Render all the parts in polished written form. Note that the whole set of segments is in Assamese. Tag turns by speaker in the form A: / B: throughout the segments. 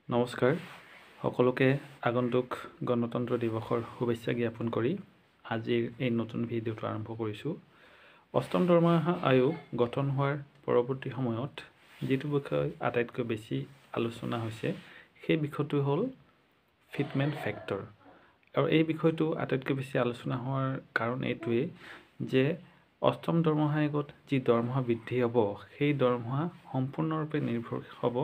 A: নমস্কাৰ সকলোকে আগন্তুক গণতন্ত্ৰ দিৱসৰ শুভেচ্ছা জ্ঞাপন কৰি আজিৰ এই নতুন ভিডিঅ'টো আৰম্ভ কৰিছোঁ। অষ্টম দৰমহা আয়োগ গঠন হোৱাৰ পৰৱৰ্তী সময়ত যিটো বিষয় আটাইতকৈ বেছি আলোচনা হৈছে সেই বিষয়টো হ'ল ফিটমেন্ট ফেক্টৰ। আৰু এই বিষয়টো আটাইতকৈ বেছি আলোচনা হোৱাৰ কাৰণ এইটোৱেই যে অষ্টম দৰমহা আয়োগত যি দৰমহা বৃদ্ধি হ'ব সেই দৰমহা সম্পূৰ্ণৰূপে নিৰ্ভৰ হ'ব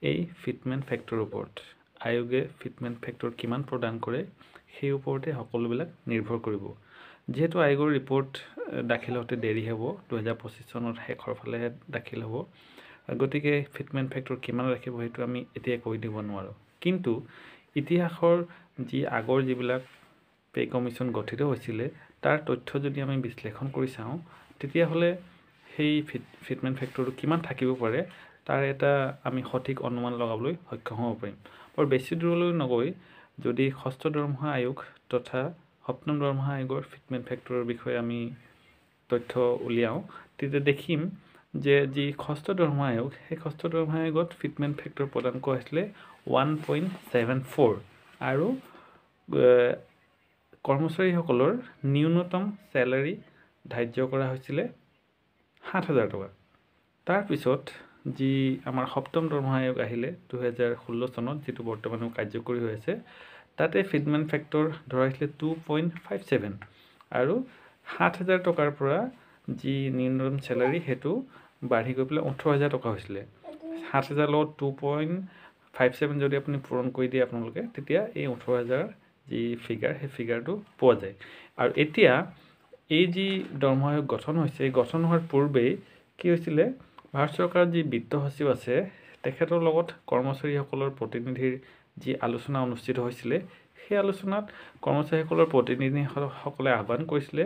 A: এই ফিটমেন্ট ফেক্টৰৰ ওপৰত। আয়োগে ফিটমেন্ট ফেক্টৰ কিমান প্ৰদান কৰে সেই ওপৰতে সকলোবিলাক নিৰ্ভৰ কৰিব। যেহেতু আয়োগৰ ৰিপৰ্ট দাখিল হওঁতে দেৰি হ'ব, 2025 চনৰ শেষৰ ফালেহে দাখিল হ'ব, গতিকে ফিটমেন্ট ফেক্টৰ কিমান ৰাখিব সেইটো আমি এতিয়া কৈ দিব নোৱাৰোঁ। কিন্তু ইতিহাসৰ যি আগৰ যিবিলাক পে কমিশ্যন গঠিত হৈছিলে তাৰ তথ্য যদি আমি বিশ্লেষণ কৰি চাওঁ তেতিয়াহ'লে সেই ফিটমেন্ট ফেক্টৰটো কিমান থাকিব পাৰে তাৰ এটা আমি সঠিক অনুমান লগাবলৈ সক্ষম হ'ব পাৰিম। বৰ বেছি দূৰলৈ নগৈ যদি ষষ্ঠ দৰমহা আয়োগ তথা সপ্তম দৰমহা আয়োগৰ ফিটমেন্ট ফেক্টৰৰ বিষয়ে আমি তথ্য উলিয়াওঁ তেতিয়া দেখিম যে যি ষষ্ঠ দৰমহা আয়োগ সেই ষষ্ঠ দৰমহা আয়োগত ফিটমেন্ট ফেক্টৰ প্ৰদান কৰা হৈছিলে 1.74 আৰু কৰ্মচাৰীসকলৰ ন্যূনতম চেলাৰী ধাৰ্য কৰা হৈছিলে 7,000 টকা। তাৰপিছত যি আমাৰ সপ্তম দৰমহা আয়োগ আহিলে 2016 চনত, যিটো বৰ্তমানেও কাৰ্যকৰী হৈ আছে, তাতে ফিটমেন্ট ফেক্টৰ ধৰা হৈছিলে 2.57 আৰু 7,000 টকাৰ পৰা যি নিম্নতম চেলাৰী সেইটো বাঢ়ি গৈ পেলাই 18,000 টকা হৈছিলে। 7,000 লগত 2.57 যদি আপুনি পূৰণ কৰি দিয়ে আপোনালোকে তেতিয়া এই 18,000 যি ফিগাৰ সেই ফিগাৰটো পোৱা যায়। আৰু এতিয়া এই যি দৰমহা আয়োগ গঠন হৈছে, এই গঠন হোৱাৰ পূৰ্বেই কি হৈছিলে, ভাৰত চৰকাৰৰ যি বিত্ত সচিব আছে তেখেতৰ লগত কৰ্মচাৰীসকলৰ প্ৰতিনিধিৰ যি আলোচনা অনুষ্ঠিত হৈছিলে সেই আলোচনাত কৰ্মচাৰীসকলৰ প্ৰতিনিধিসকলে আহ্বান কৰিছিলে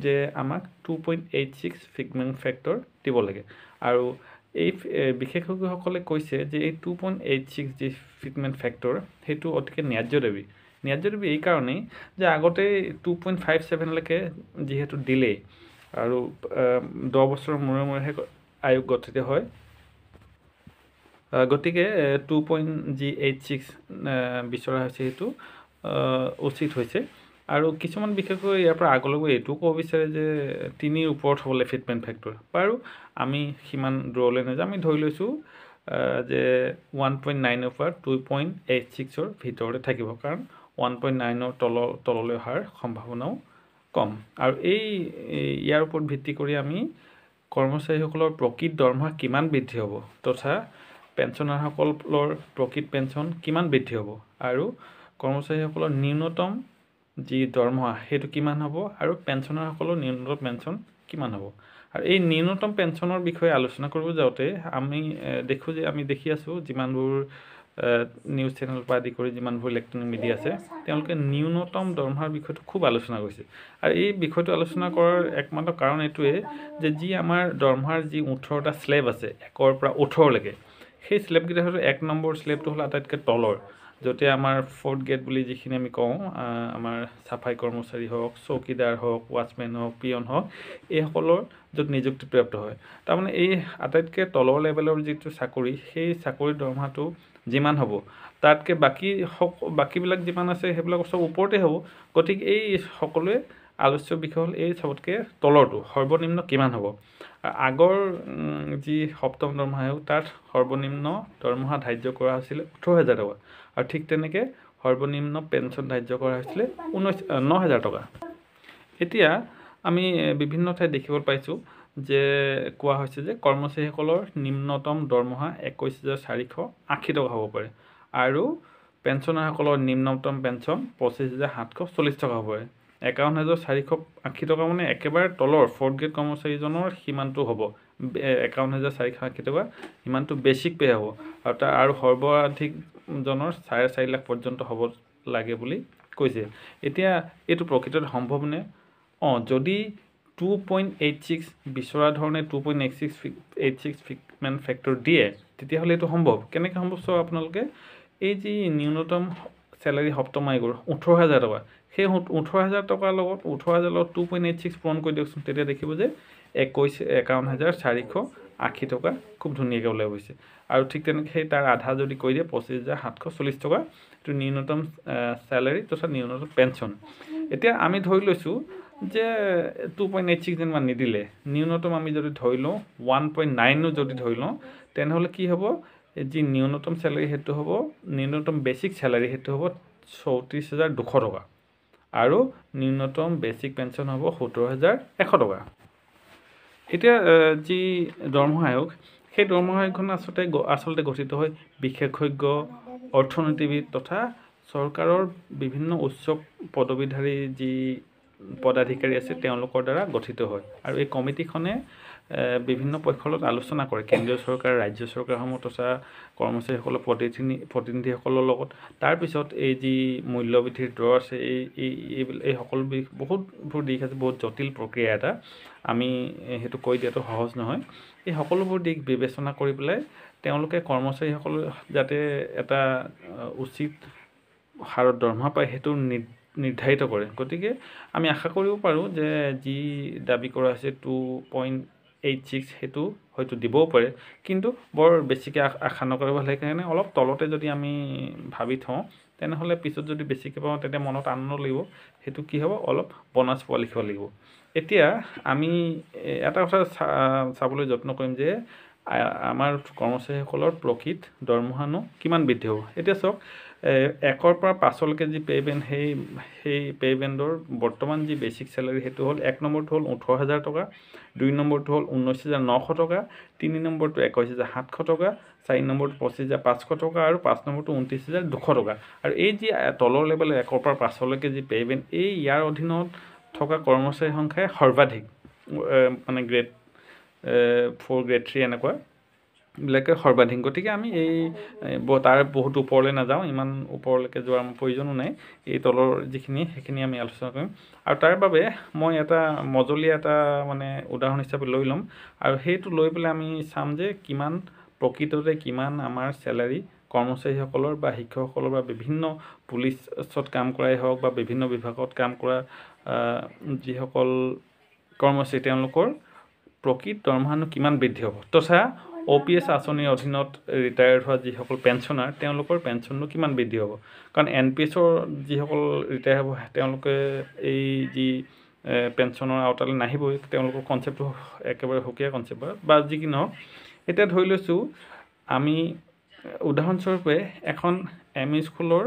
A: যে আমাক 2.86 ফিটমেন্ট ফেক্টৰ দিব লাগে। আৰু এই বিশেষজ্ঞসকলে কৈছে যে এই 2.86 যি ফিটমেন্ট ফেক্টৰ সেইটো অতিকে ন্যায্য দাবী এই কাৰণেই যে আগতে 2.57লৈকে যিহেতু দিলে আৰু 10 বছৰৰ মূৰে মূৰেহে আয়োগ গঠিত হয়, গতিকে 2.86 বিচৰা হৈছে সেইটো উচিত হৈছে। আৰু কিছুমান বিশেষকৈ ইয়াৰ পৰা আগলৈ এইটো ক'ব বিচাৰে যে 3ৰ ওপৰত হ'বলৈ ফিটমেন্ট ফেক্টৰ, বাৰু আমি সিমান দূৰলৈ নাযাওঁ, আমি ধৰি লৈছোঁ যে 1.9ৰ পৰা 2.86ৰ ভিতৰতে থাকিব, কাৰণ 1.9ৰ তললৈ অহাৰ সম্ভাৱনাও কম। আৰু ইয়াৰ ওপৰত ভিত্তি কৰি আমি কৰ্মচাৰীসকলৰ প্ৰকৃত দৰমহা কিমান বৃদ্ধি হ'ব তথা পেঞ্চনাৰসকলৰ প্ৰকৃত পেঞ্চন কিমান বৃদ্ধি হ'ব আৰু কৰ্মচাৰীসকলৰ ন্যূনতম যি দৰমহা সেইটো কিমান হ'ব আৰু পেঞ্চনাৰসকলৰ ন্যূনতম পেঞ্চন কিমান হ'ব। আৰু এই ন্যূনতম পেঞ্চনৰ বিষয়ে আলোচনা কৰিব যাওঁতে আমি দেখি আছোঁ যিমানবোৰ নিউজ চেনেল পৰা আদি কৰি যিমানবোৰ ইলেক্ট্ৰনিক মিডিয়া আছে তেওঁলোকে ন্যূনতম দৰমহাৰ বিষয়টো খুব আলোচনা কৰিছে। আৰু এই বিষয়টো আলোচনা কৰাৰ একমাত্ৰ কাৰণ এইটোৱেই যে যি আমাৰ দৰমহাৰ যি 18টা স্লেব আছে 1ৰ পৰা 18লৈকে, সেই স্লেবকেইটা হয়তো 1 নম্বৰ স্লেবটো হ'ল আটাইতকৈ তলৰ, য'তে আমাৰ 4th গ্ৰেড বুলি যিখিনি আমি কওঁ, আমাৰ চাফাই কৰ্মচাৰী হওক, চৌকীদাৰ হওক, ৱাচমেন হওক, পিয়ন হওক, এইসকলৰ য'ত নিযুক্তিপ্ৰাপ্ত হয়। তাৰমানে এই আটাইতকৈ তলৰ লেভেলৰ যিটো চাকৰি সেই চাকৰিৰ দৰমহাটো যিমান হ'ব তাতকৈ বাকীবিলাক যিমান আছে সেইবিলাক চব ওপৰতে হ'ব। গতিকে এই সকলোৱে আলোচ্য বিষয় হ'ল এই চবতকৈ তলৰটো সৰ্বনিম্ন কিমান হ'ব। আগৰ যি সপ্তম দৰমহা আয়োগ তাত সৰ্বনিম্ন দৰমহা ধাৰ্য কৰা হৈছিলে 18,000 টকা আৰু ঠিক তেনেকৈ সৰ্বনিম্ন পেঞ্চন ধাৰ্য কৰা হৈছিলে 9,000 টকা। এতিয়া আমি বিভিন্ন ঠাইত দেখিবলৈ পাইছোঁ যে কোৱা হৈছে যে কৰ্মচাৰীসকলৰ নিম্নতম দৰমহা 21,480 টকা হ'ব পাৰে আৰু পেঞ্চনাৰসকলৰ নিম্নতম পেঞ্চন 25,740 টকা হ'ব পাৰে। 51,480 টকা মানে একেবাৰে তলৰ 4th গ্ৰেড কৰ্মচাৰীজনৰ সিমানটো হ'ব, 51,480 টকা সিমানটো বেছিক পে' হ'ব আৰু সৰ্বাধিকজনৰ 4.5 লাখ পৰ্যন্ত হ'ব লাগে বুলি কৈছে। এতিয়া এইটো প্ৰকৃততে সম্ভৱনে? যদি 2.86 বিচৰা ধৰণে 2.86 ফিটমেন্ট ফেক্টৰ দিয়ে তেতিয়াহ'লে এইটো সম্ভৱ। কেনেকৈ সম্ভৱ? চাওক আপোনালোকে, এই যি ন্যূনতম চেলাৰী সপ্তম আয়োগৰ 18,000 টকা, সেই 18,000 টকাৰ লগত 2.86 পূৰণ কৰি দিয়কচোন, তেতিয়া দেখিব যে 51,440 80 টকা খুব ধুনীয়াকৈ ওলাই গৈছে আৰু ঠিক তেনেকৈ সেই তাৰ আধা যদি কৈ দিয়ে 25,740 টকা এইটো ন্যূনতম চেলাৰী তথা ন্যূনতম পেঞ্চন এতিয়া আমি ধৰি লৈছোঁ যে 2.86 যেনিবা নিদিলে ন্যূনতম আমি যদি ধৰি লওঁ 1.9 যদি ধৰি লওঁ তেনেহ'লে কি হ'ব যি ন্যূনতম চেলাৰী সেইটো হ'ব ন্যূনতম বেচিক চেলাৰী সেইটো হ'ব 34,200 টকা আৰু ন্যূনতম বেচিক পেঞ্চন হ'ব 70,100 টকা এতিয়া যি দৰমহা আয়োগ সেই দৰমহা আয়োগখন আচলতে গঠিত হয় বিশেষজ্ঞ অৰ্থনীতিবিদ তথা চৰকাৰৰ বিভিন্ন উচ্চ পদবীধাৰী যি পদাধিকাৰী আছে তেওঁলোকৰ দ্বাৰা গঠিত হয় আৰু এই কমিটিখনে বিভিন্ন পক্ষৰ লগত আলোচনা কৰে কেন্দ্ৰীয় চৰকাৰ ৰাজ্য চৰকাৰসমূহ তথা কৰ্মচাৰীসকলৰ প্ৰতিনিধিসকলৰ লগত তাৰপিছত এই যি মূল্যবৃদ্ধিৰ দৰ আছে এই সকলো বহুতবোৰ দিশ আছে বহুত জটিল প্ৰক্ৰিয়া এটা আমি সেইটো কৈ দিয়াটো সহজ নহয় এই সকলোবোৰ দিশ বিবেচনা কৰি পেলাই তেওঁলোকে কৰ্মচাৰীসকল যাতে এটা উচিত হাৰত দৰমহা পায় সেইটো নিৰ্ধাৰিত কৰে গতিকে আমি আশা কৰিব পাৰোঁ যে যি দাবী কৰা হৈছে 2.86 সেইটো হয়তো দিবও পাৰে কিন্তু বৰ বেছিকৈ আশা নকৰিব সেইকাৰণে অলপ তলতে যদি আমি ভাবি থওঁ তেনেহ'লে পিছত যদি বেছিকৈ পাওঁ তেতিয়া মনত আনন্দ লাগিব সেইটো কি হ'ব অলপ বনাছ পোৱা লিখিব লাগিব এতিয়া আমি এটা কথা চাবলৈ যত্ন কৰিম যে আমাৰ কৰ্মচাৰীসকলৰ প্ৰকৃত দৰমহানো কিমান বৃদ্ধি হ'ব এতিয়া চাওক 1ৰ পৰা 5লৈকে যি পে' বেণ্ড সেই পে' বেণ্ডৰ বৰ্তমান যি বেচিক চেলাৰী সেইটো হ'ল 1 নম্বৰটো হ'ল 18,000 টকা 2 নম্বৰটো হ'ল 19,900 টকা 3 নম্বৰটো 21,700 টকা 4 নম্বৰটো 25,500 টকা আৰু 5 নম্বৰটো 29,200 টকা আৰু এই যি তলৰ লেভেল 1ৰ পৰা 5লৈকে যি পে' বেণ্ড ইয়াৰ অধীনত থকা কৰ্মচাৰীৰ সংখ্যাই সৰ্বাধিক মানে গ্ৰেড 4 গ্ৰেড 3 এনেকুৱা বিলাকে সৰ্বাধিক গতিকে আমি তাৰ বহুত ওপৰলৈ নাযাওঁ ইমান ওপৰলৈকে যোৱাৰ প্ৰয়োজনো নাই এই তলৰ সেইখিনি আমি আলোচনা কৰিম আৰু তাৰ বাবে মই এটা মজলীয়া এটা মানে উদাহৰণ হিচাপে লৈ ল'ম আৰু সেইটো লৈ পেলাই আমি চাম যে কিমান প্ৰকৃততে কিমান আমাৰ চেলাৰী কৰ্মচাৰীসকলৰ বা শিক্ষকসকলৰ বা বিভিন্ন পুলিচত কাম কৰাই হওক বা বিভিন্ন বিভাগত কাম কৰা যিসকল কৰ্মচাৰী তেওঁলোকৰ প্ৰকৃত দৰমহানো কিমান বৃদ্ধি হ'ব তথা OPS আঁচনিৰ অধীনত ৰিটায়াৰ্ড হোৱা যিসকল পেঞ্চনাৰ তেওঁলোকৰ পেঞ্চননো কিমান বৃদ্ধি হ'ব কাৰণ NPSৰ যিসকল ৰিটায়াৰ হ'ব তেওঁলোকে এই যি পেঞ্চনৰ আওতালৈ নাহিবই তেওঁলোকৰ কনচেপ্টটো একেবাৰে সুকীয়া কনচেপ্ট বা যি কি নহওক এতিয়া ধৰি লৈছোঁ আমি উদাহৰণস্বৰূপে এখন ME স্কুলৰ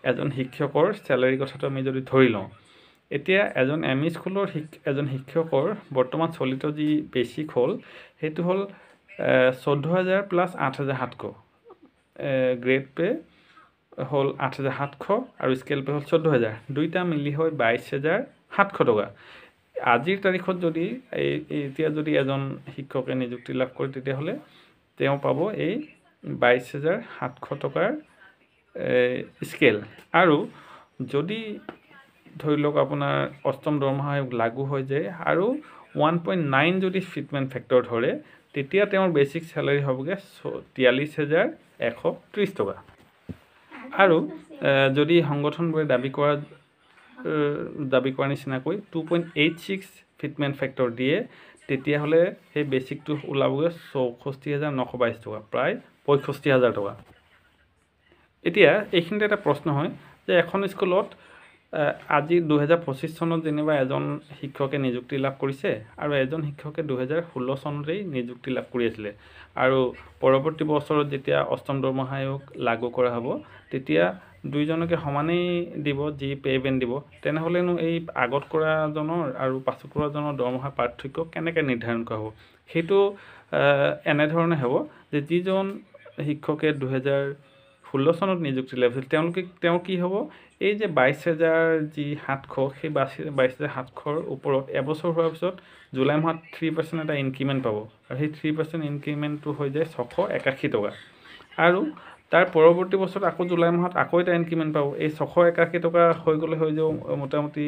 A: এজন শিক্ষকৰ চেলাৰী কথাটো আমি যদি ধৰি লওঁ এতিয়া এজন ME স্কুলৰ এজন শিক্ষকৰ বৰ্তমান চলিত যি বেচিক হ'ল সেইটো হ'ল 14,000 প্লাছ 8,700 গ্ৰেড পে হ'ল 8,700 আৰু স্কেল পে হ'ল 14,000 দুইটা মিলি হয় 22,700 টকা আজিৰ তাৰিখত যদি এতিয়া যদি এজন শিক্ষকে নিযুক্তি লাভ কৰে তেতিয়াহ'লে তেওঁ পাব এই 22,700 টকাৰ স্কেল আৰু যদি ধৰি লওক আপোনাৰ অষ্টম দৰমহা লাগু হৈ যায় আৰু 1.9 যদি ফিটমেণ্ট ফেক্টৰ ধৰে তেতিয়া তেওঁৰ বেচিক চেলাৰী হ'বগৈ 43,130 টকা আৰু যদি সংগঠনবোৰে দাবী কৰা নিচিনাকৈ 2.86 ফিটমেণ্ট ফেক্টৰ দিয়ে তেতিয়াহ'লে সেই বেচিকটো ওলাবগৈ 64,922 টকা প্ৰায় 65,000 টকা এতিয়া এইখিনিতে এটা প্ৰশ্ন হয় যে এখন স্কুলত আজি 2025 চনত যেনিবা এজন শিক্ষকে নিযুক্তি লাভ কৰিছে আৰু এজন শিক্ষকে 2016 চনতেই নিযুক্তি লাভ কৰি আছিলে আৰু পৰৱৰ্তী বছৰত যেতিয়া অষ্টম দৰমহা আয়োগ লাগু কৰা হ'ব তেতিয়া দুইজনকে সমানেই দিব যি পে' বেণ্ড দিব তেনেহ'লেনো এই আগত কৰাজনৰ আৰু পাছত কৰাজনৰ দৰমহা পাৰ্থক্য কেনেকৈ নিৰ্ধাৰণ কৰা হ'ব সেইটো এনেধৰণে হ'ব যে যিজন শিক্ষকে 2016 চনত নিযুক্তি লাভ কৰিছিল তেওঁ কি হ'ব এই যে 22,700 সেই 22,700 ওপৰত এবছৰ হোৱাৰ পিছত জুলাই মাহত 3% এটা ইনক্ৰিমেণ্ট পাব আৰু সেই 3% ইনক্ৰিমেণ্টটো হৈ যায় 681 টকা আৰু তাৰ পৰৱৰ্তী বছৰত আকৌ জুলাই মাহত আকৌ এটা ইনক্ৰিমেণ্ট পাব এই 681 টকা হৈ গ'লে হৈ যাব মোটামুটি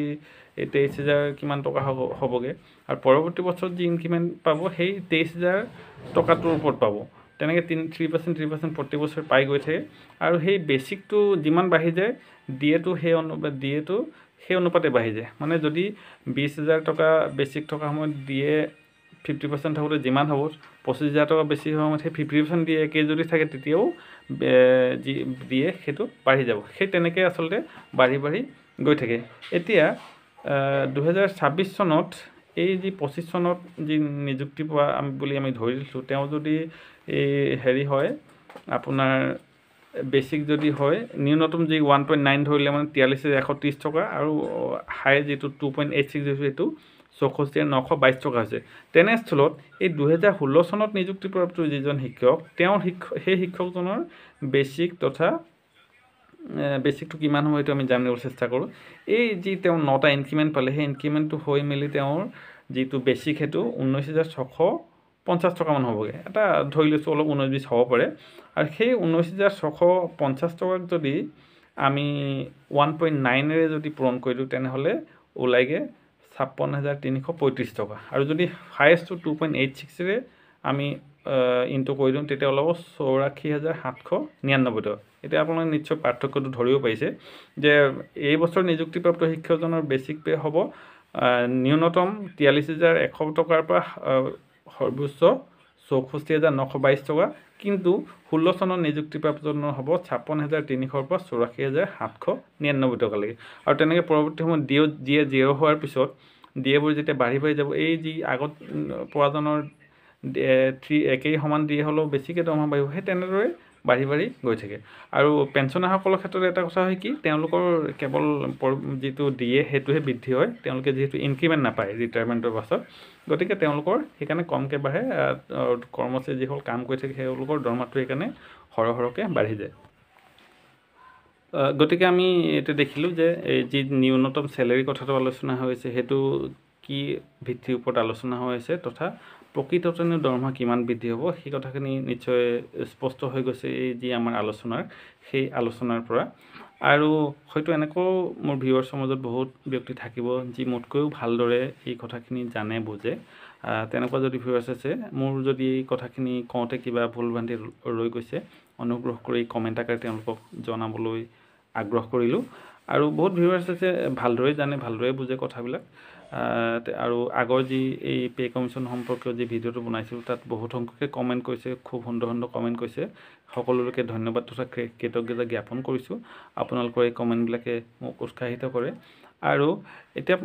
A: 23,000 কিমান টকা হ'বগৈ আৰু পৰৱৰ্তী বছৰত যি ইনক্ৰিমেণ্ট পাব সেই 23,000 টকাটোৰ ওপৰত পাব তেনেকৈ 3% প্ৰতি বছৰ পাই গৈ থাকে আৰু সেই বেচিকটো যিমান বাঢ়ি যায় ডিএটো সেই অনুপাতে বাঢ়ি যায় মানে যদি 20,000 টকা বেচিক থকা সময়ত ডিএ 50% থাকোঁতে যিমান হ'ব 25,000 টকা বেছি হোৱাৰ সময়ত সেই 50% দিয়ে একেই যদি থাকে তেতিয়াও যি দিয়ে সেইটো বাঢ়ি যাব সেই তেনেকৈ আচলতে বাঢ়ি বাঢ়ি গৈ থাকে এতিয়া 2026 চনত এই যি 25 চনত যি নিযুক্তি পোৱা বুলি আমি ধৰি দিছোঁ তেওঁ যদি এই হেৰি হয় আপোনাৰ বেছিক যদি হয় ন্যূনতম যি 1.9 ধৰিলে মানে 43,130 টকা আৰু হাই যিটো 2.86 দিছোঁ সেইটো 64,922 টকা হৈছে তেনেস্থলত এই 2016 চনত নিযুক্তিপ্ৰাপ্ত যিজন শিক্ষক তেওঁৰ সেই শিক্ষকজনৰ বেছিক তথা বেছিকটো কিমান হ'ব এইটো আমি জানিবলৈ চেষ্টা কৰোঁ এই যি তেওঁ 9টা ইনক্ৰিমেণ্ট পালে সেই ইনক্ৰিমেণ্টটো হৈ মেলি তেওঁৰ যিটো বেছিক সেইটো 19,650 টকামান হ'বগৈ এটা ধৰি লৈছোঁ অলপ 19-20 হ'ব পাৰে আৰু সেই 19,650 টকাক যদি আমি 1.9ৰে যদি পূৰণ কৰি দিওঁ তেনেহ'লে ওলাইগৈ 56,335 টকা আৰু যদি হায়েষ্টটো 2.86ৰে আমি ইনটু কৰি দিওঁ তেতিয়া ওলাব 84,799 টকা এতিয়া আপোনালোকে নিশ্চয় পাৰ্থক্যটো ধৰিব পাৰিছে যে এই বছৰ নিযুক্তিপ্ৰাপ্ত শিক্ষকজনৰ বেছিক পে হ'ব ন্যূনতম 43,100 টকাৰ পৰা সৰ্বোচ্চ 64,922 টকা কিন্তু 16 চনত নিযুক্তিপ্ৰাপ্তজনৰ হ'ব 56,300 পৰা 84,799 টকালৈকে আৰু তেনেকৈ পৰৱৰ্তী সময়ত দিয়ে 0 হোৱাৰ পিছত ডিএবোৰ যেতিয়া বাঢ়ি বাঢ়ি যাব এই যি আগত পোৱাজনৰ 3 একেই সমান দিয়ে হ'লেও বেছিকৈ দৰমহা বাঢ়িব সেই তেনেদৰে বাঢ়ি বাঢ়ি গৈ থাকে আৰু পেঞ্চনাৰসকলৰ ক্ষেত্ৰত এটা কথা হয় কি তেওঁলোকৰ কেৱল যিটো দিয়ে সেইটোহে বৃদ্ধি হয় তেওঁলোকে যিহেতু ইনক্ৰিমেণ্ট নাপায় ৰিটায়াৰমেণ্টৰ পাছত গতিকে তেওঁলোকৰ সেইকাৰণে কমকৈ বাঢ়ে কৰ্মচাৰী যিসকল কাম কৰি থাকে তেওঁলোকৰ দৰমহাটো সেইকাৰণে সৰহকৈ বাঢ়ি যায় গতিকে আমি এটা দেখিলোঁ যে এই যি ন্যূনতম চেলেৰি কথাটো আলোচনা হৈছে সেইটো কি ভিত্তিৰ ওপৰত আলোচনা হৈ আছে তথা প্ৰকৃততে দৰমহা কিমান বৃদ্ধি হ'ব সেই কথাখিনি নিশ্চয় স্পষ্ট হৈ গৈছে এই যি আমাৰ আলোচনাৰ সেই আলোচনাৰ পৰা আৰু হয়তো এনেকুৱাও মোৰ ভিউৱাৰ্ছৰ মাজত বহুত ব্যক্তি থাকিব যি মোতকৈও ভালদৰে এই কথাখিনি জানে বুজে তেনেকুৱা যদি ভিউৱাৰ্ছ আছে মোৰ যদি এই কথাখিনি কওঁতে কিবা ভুল ভ্ৰান্তি ৰৈ গৈছে অনুগ্ৰহ কৰি কমেণ্ট আকাৰে তেওঁলোকক জনাবলৈ আগ্ৰহ কৰিলোঁ আৰু বহুত ভিউৱাৰ্ছ আছে ভালদৰে জানে ভালদৰে বুজে কথাবিলাক আৰু আগৰ যি এই পে কমিশ্যন সম্পৰ্কীয় যি ভিডিঅ'টো বনাইছিলোঁ তাত বহুত সংখ্যকে কমেণ্ট কৰিছে খুব সুন্দৰ সুন্দৰ কমেণ্ট কৰিছে সকলোকে ধন্যবাদ তথা কৃতজ্ঞতা জ্ঞাপন কৰিছোঁ আপোনালোকৰ এই কমেণ্টবিলাকে মোক উৎসাহিত কৰে আৰু এতিয়া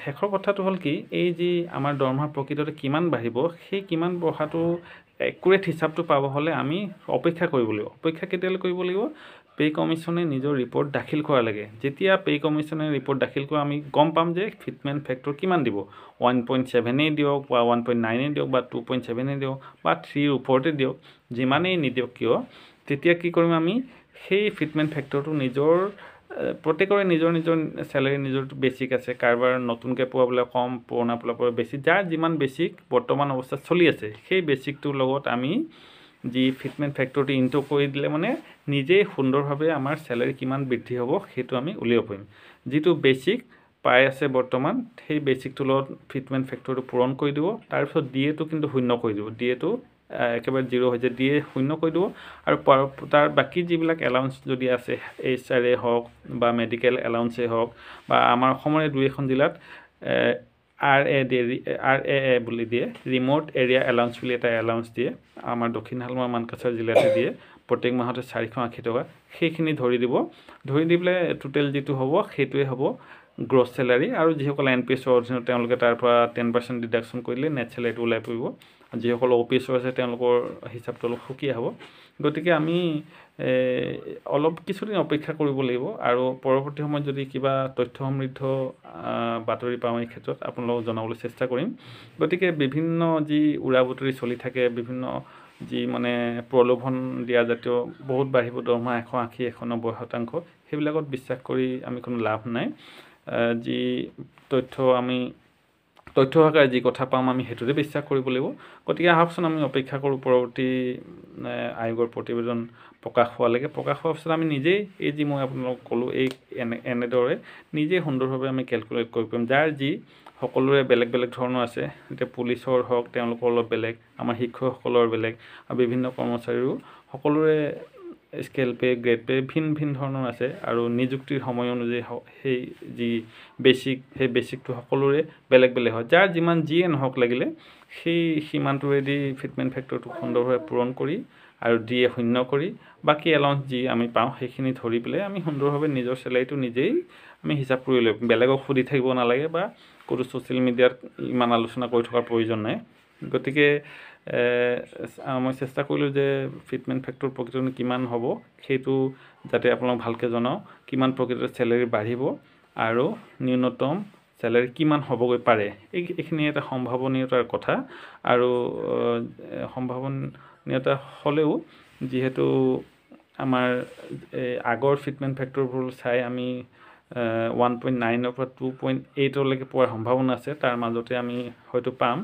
A: শেষৰ কথাটো হ'ল কি এই যি আমাৰ দৰমহা প্ৰকৃততে কিমান বাঢ়িব সেই কিমান বঢ়াটো একুৰেট হিচাপটো পাব হ'লে আমি অপেক্ষা কৰিব লাগিব অপেক্ষা কেতিয়ালৈ কৰিব লাগিব পে কমিশ্যনে নিজৰ ৰিপৰ্ট দাখিল কৰালৈকে যেতিয়া পে কমিশ্যনে ৰিপৰ্ট দাখিল কৰা আমি গম পাম যে ফিটমেণ্ট ফেক্টৰ কিমান দিব 1.7 দিয়ক বা 1.9 দিয়ক বা 2.7 দিয়ক বা 3ৰ ওপৰতে দিয়ক যিমানেই নিদিয়ক কিয় তেতিয়া কি কৰিম আমি সেই ফিটমেণ্ট ফেক্টৰটো নিজৰ প্ৰত্যেকৰে নিজৰ নিজৰ চেলেৰি নিজৰ বেছিক আছে কাৰোবাৰ নতুনকৈ পোৱাবলৈ কম পুৰণা পোৱাবলৈ বেছি যাৰ যিমান বেছিক বৰ্তমান অৱস্থাত চলি আছে সেই বেছিকটোৰ লগত আমি যি ফিটমেণ্ট ফেক্টৰটো ইনটু কৰি দিলে মানে নিজেই সুন্দৰভাৱে আমাৰ চেলেৰি কিমান বৃদ্ধি হ'ব সেইটো আমি উলিয়াব পাৰিম যিটো বেছিক পাই আছে বৰ্তমান সেই বেছিকটোৰ লগত ফিটমেণ্ট ফেক্টৰটো পূৰণ কৰি দিব তাৰপিছত ডিএটো কিন্তু শূন্য কৰি দিব ডিএটো একেবাৰে 0 হৈ যায় ডিএ শূন্য কৰি দিব আৰু তাৰ বাকী যিবিলাক এলাউন্স যদি আছে HR হওক বা মেডিকেল এলাউন্সেই হওক বা আমাৰ অসমৰে 2-এখন জিলাত RAA বুলি দিয়ে ৰিম'ট এৰিয়া এলাউন্স বুলি এটা এলাউন্স দিয়ে আমাৰ দক্ষিণ হালমৰা মানকাছাৰ জিলাতে দিয়ে প্ৰত্যেক মাহতে 480 টকা সেইখিনি ধৰি দি পেলাই টোটেল যিটো হ'ব সেইটোৱে হ'ব গ্ৰছ চেলাৰী আৰু যিসকল NPS অধীনত তেওঁলোকে তাৰ পৰা 10% ডিডাকশ্যন কৰিলে নেট চেলাৰীটো ওলাই পৰিব যিসকল OPS আছে তেওঁলোকৰ হিচাপটো অলপ সুকীয়া হ'ব গতিকে আমি অলপ কিছুদিন অপেক্ষা কৰিব লাগিব আৰু পৰৱৰ্তী সময়ত যদি কিবা তথ্য সমৃদ্ধ বাতৰি পাওঁ এই ক্ষেত্ৰত আপোনালোকক জনাবলৈ চেষ্টা কৰিম গতিকে বিভিন্ন যি উৰা বাতৰি চলি থাকে বিভিন্ন যি মানে প্ৰলোভন দিয়া জাতীয় বহুত বাঢ়িব দৰমহা 180 190% সেইবিলাকত বিশ্বাস কৰি আমি কোনো লাভ নাই যি তথ্য আকাৰে যি কথা পাম আমি সেইটোতে বিশ্বাস কৰিব লাগিব গতিকে আহকচোন আমি অপেক্ষা কৰোঁ পৰৱৰ্তী আয়োগৰ প্ৰতিবেদন প্ৰকাশ হোৱালৈকে প্ৰকাশ হোৱাৰ পিছত আমি নিজেই এই যি মই আপোনালোকক ক'লোঁ এই এনেদৰে নিজেই সুন্দৰভাৱে আমি কেলকুলেট কৰিব পাৰিম যাৰ যি সকলোৰে বেলেগ বেলেগ ধৰণৰ আছে এতিয়া পুলিচৰ হওক তেওঁলোকৰ অলপ বেলেগ আমাৰ শিক্ষকসকলৰ বেলেগ আৰু বিভিন্ন কৰ্মচাৰীৰো সকলোৰে স্কেল পে গ্ৰেড পে ভিন ধৰণৰ আছে আৰু নিযুক্তিৰ সময় অনুযায়ী সেই যি বেচিক সেই বেচিকটো সকলোৰে বেলেগ বেলেগ হয় যাৰ যিমান যিয়ে নহওক লাগিলে সেই সীমাটোৱেদি ফিটমেণ্ট ফেক্টৰটো সুন্দৰভাৱে পূৰণ কৰি আৰু দিয়ে শূন্য কৰি বাকী এলাউন্স যি আমি পাওঁ সেইখিনি ধৰি পেলাই আমি সুন্দৰভাৱে নিজৰ চেলাৰীটো নিজেই আমি হিচাপ কৰি লৈ বেলেগক সুধি থাকিব নালাগে বা কোনো ছ'চিয়েল মিডিয়াত ইমান আলোচনা কৰি থকাৰ প্ৰয়োজন নাই গতিকে মই চেষ্টা কৰিলোঁ যে ফিটমেণ্ট ফেক্টৰ প্ৰকৃততে কিমান হ'ব সেইটো যাতে আপোনালোক ভালকৈ জনাওঁ কিমান প্ৰকৃততে চেলাৰী বাঢ়িব আৰু ন্যূনতম চেলাৰী কিমান হ'বগৈ পাৰে এইখিনি এটা সম্ভাৱনীয়তাৰ কথা আৰু সম্ভাৱনীয়তা হ'লেও যিহেতু আমাৰ আগৰ ফিটমেণ্ট ফেক্টৰবোৰ চাই আমি 1.9 পৰা 2.8লৈকে পোৱাৰ সম্ভাৱনা আছে তাৰ মাজতে আমি হয়তো পাম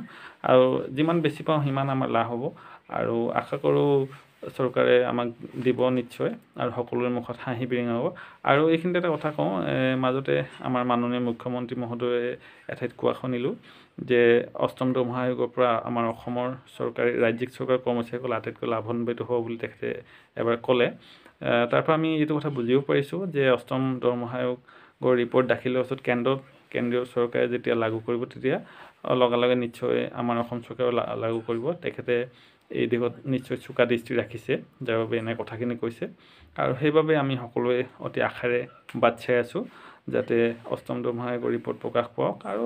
A: আৰু যিমান বেছি পাওঁ সিমান আমাৰ লাভ হ'ব আৰু আশা কৰোঁ চৰকাৰে আমাক দিব নিশ্চয় আৰু সকলোৰে মুখত হাঁহি বিৰিঙা হ'ব আৰু এইখিনিতে এটা কথা কওঁ মাজতে আমাৰ মাননীয় মুখ্যমন্ত্ৰী মহোদয়ে এঠাইত কোৱা শুনিলোঁ যে অষ্টম দৰমহা আয়োগৰ পৰা আমাৰ অসমৰ চৰকাৰী ৰাজ্যিক চৰকাৰৰ কৰ্মচাৰীসকল আটাইতকৈ লাভান্বিত হ'ব বুলি তেখেতে এবাৰ ক'লে তাৰ পৰা আমি এইটো কথা বুজিব পাৰিছোঁ যে অষ্টম দৰমহা আয়োগৰ ৰিপৰ্ট দাখিল হোৱাৰ পিছত কেন্দ্ৰীয় চৰকাৰে যেতিয়া লাগু কৰিব তেতিয়া লগে লগে নিশ্চয় আমাৰ অসম চৰকাৰেও লাগু কৰিব তেখেতে এই দিশত নিশ্চয় চোকা দৃষ্টি ৰাখিছে যাৰ বাবে এনে কথাখিনি কৈছে আৰু সেইবাবে আমি সকলোৱে অতি আশাৰে বাট চাই আছোঁ যাতে অষ্টম দৰমহা আয়োগৰ ৰিপৰ্ট প্ৰকাশ পাওক আৰু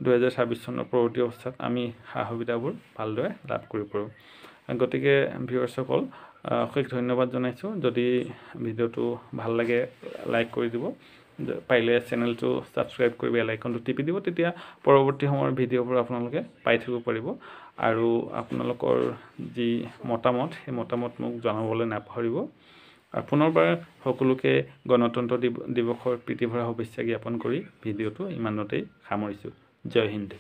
A: 2026 চনৰ পৰৱৰ্তী অৱস্থাত আমি সা সুবিধাবোৰ ভালদৰে লাভ কৰিব পাৰোঁ গতিকে ভিউৱাৰ্ছসকল অশেষ ধন্যবাদ জনাইছোঁ যদি ভিডিঅ'টো ভাল লাগে লাইক কৰি দিব পাৰিলে চেনেলটো ছাবস্ক্ৰাইব কৰি বেল আইকনটো টিপি দিব তেতিয়া পৰৱৰ্তী সময়ৰ ভিডিঅ'বোৰ আপোনালোকে পাই থাকিব পাৰিব আৰু আপোনালোকৰ যি মতামত সেই মতামত মোক জনাবলৈ নাপাহৰিব পুনৰবাৰ সকলোকে গণতন্ত্ৰ দিৱসৰ প্ৰীতিভৰা শুভেচ্ছা জ্ঞাপন কৰি ভিডিঅ'টো ইমানতেই সামৰিছোঁ জয় হিন্দ